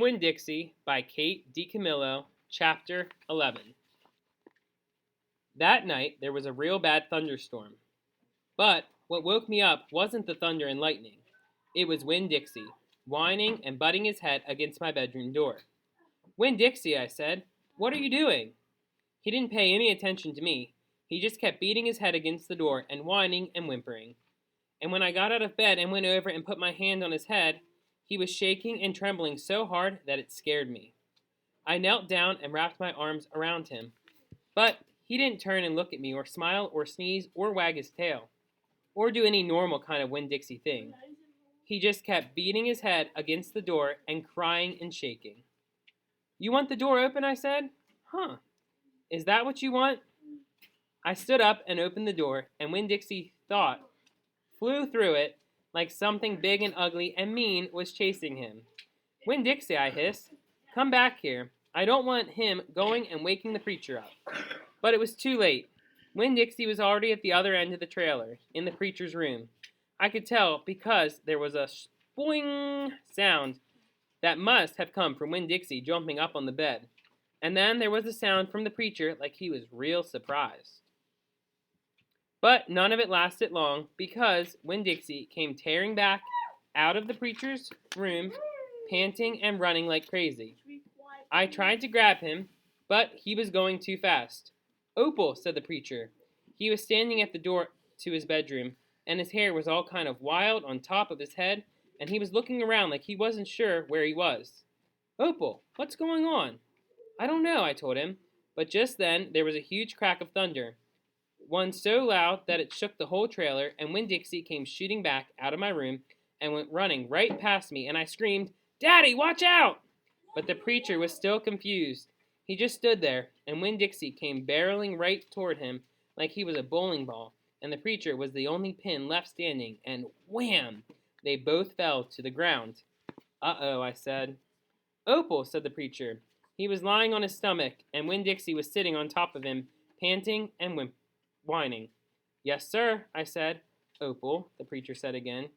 Winn-Dixie by Kate DiCamillo, Chapter 11. That night there was a real bad thunderstorm. But what woke me up wasn't the thunder and lightning. It was Winn-Dixie, whining and butting his head against my bedroom door. "Winn-Dixie," I said, "what are you doing?" He didn't pay any attention to me. He just kept beating his head against the door and whining and whimpering. And when I got out of bed and went over and put my hand on his head, he was shaking and trembling so hard that it scared me. I knelt down and wrapped my arms around him. But he didn't turn and look at me or smile or sneeze or wag his tail or do any normal kind of Winn-Dixie thing. He just kept beating his head against the door and crying and shaking. "You want the door open?" I said. "Huh. Is that what you want?" I stood up and opened the door, and Winn-Dixie flew through it like something big and ugly and mean was chasing him. "Winn-Dixie," I hissed, "come back here. I don't want him going and waking the preacher up." But it was too late. Winn-Dixie was already at the other end of the trailer, in the preacher's room. I could tell because there was a boing sound that must have come from Winn-Dixie jumping up on the bed. And then there was a sound from the preacher like he was real surprised. But none of it lasted long because Winn-Dixie came tearing back out of the preacher's room, panting and running like crazy. I tried to grab him, but he was going too fast. "Opal," said the preacher. He was standing at the door to his bedroom, and his hair was all kind of wild on top of his head, and he was looking around like he wasn't sure where he was. "Opal, what's going on?" "I don't know," I told him. But just then there was a huge crack of thunder, one so loud that it shook the whole trailer, and Winn-Dixie came shooting back out of my room and went running right past me, and I screamed, "Daddy, watch out!" But the preacher was still confused. He just stood there, and Winn-Dixie came barreling right toward him like he was a bowling ball, and the preacher was the only pin left standing, and wham! They both fell to the ground. "Uh-oh," I said. "Opal," said the preacher. He was lying on his stomach, and Winn-Dixie was sitting on top of him, panting and whining. "Yes, sir," I said. "Opal," the preacher said again.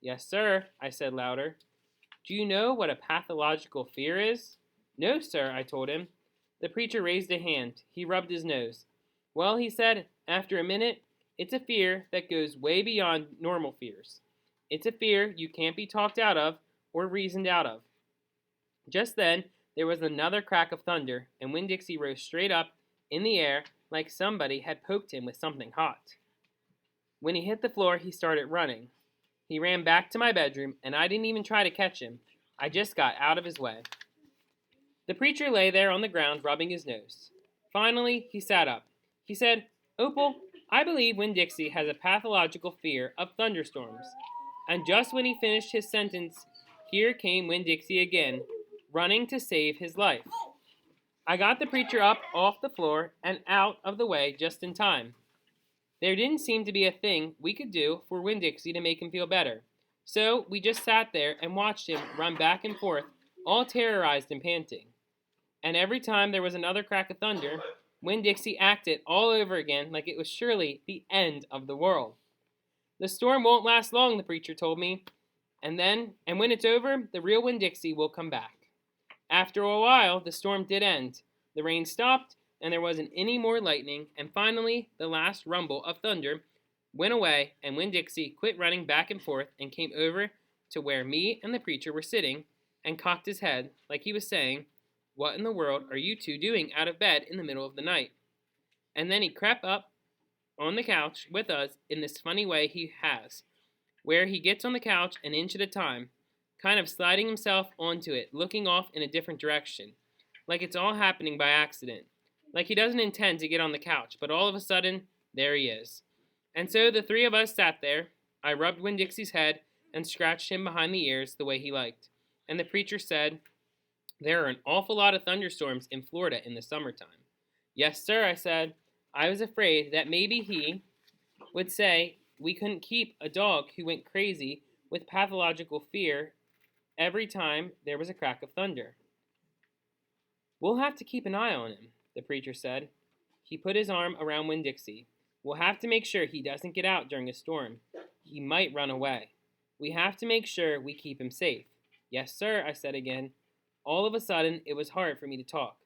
"Yes, sir," I said louder. "Do you know what a pathological fear is?" "No, sir," I told him. The preacher raised a hand. He rubbed his nose. "Well," he said, after a minute, "it's a fear that goes way beyond normal fears. It's a fear you can't be talked out of or reasoned out of." Just then, there was another crack of thunder, and Winn-Dixie rose straight up in the air like somebody had poked him with something hot. When he hit the floor, he started running. He ran back to my bedroom, and I didn't even try to catch him. I just got out of his way. The preacher lay there on the ground, rubbing his nose. Finally, he sat up. He said, "Opal, I believe Winn-Dixie has a pathological fear of thunderstorms." And just when he finished his sentence, here came Winn-Dixie again, running to save his life. I got the preacher up off the floor and out of the way just in time. There didn't seem to be a thing we could do for Winn-Dixie to make him feel better. So we just sat there and watched him run back and forth, all terrorized and panting. And every time there was another crack of thunder, Winn-Dixie acted all over again like it was surely the end of the world. "The storm won't last long," the preacher told me. And when it's over, the real Winn-Dixie will come back." After a while, the storm did end. The rain stopped, and there wasn't any more lightning, and finally, the last rumble of thunder went away, and Winn-Dixie quit running back and forth and came over to where me and the preacher were sitting and cocked his head like he was saying, "What in the world are you two doing out of bed in the middle of the night?" And then he crept up on the couch with us in this funny way he has, where he gets on the couch an inch at a time, kind of sliding himself onto it, looking off in a different direction, like it's all happening by accident, like he doesn't intend to get on the couch, but all of a sudden, there he is. And so the three of us sat there. I rubbed Winn-Dixie's head and scratched him behind the ears the way he liked. And the preacher said, "There are an awful lot of thunderstorms in Florida in the summertime." "Yes, sir," I said. I was afraid that maybe he would say we couldn't keep a dog who went crazy with pathological fear every time there was a crack of thunder. "We'll have to keep an eye on him," the preacher said. He put his arm around Winn-Dixie. "We'll have to make sure he doesn't get out during a storm. He might run away. We have to make sure we keep him safe." "Yes, sir," I said again. All of a sudden, it was hard for me to talk.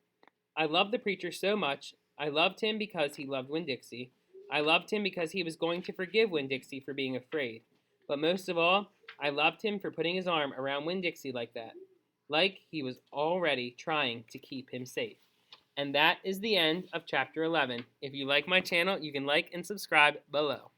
I loved the preacher so much. I loved him because he loved Winn-Dixie. I loved him because he was going to forgive Winn-Dixie for being afraid. But most of all, I loved him for putting his arm around Winn-Dixie like that, like he was already trying to keep him safe. And that is the end of chapter 11. If you like my channel, you can like and subscribe below.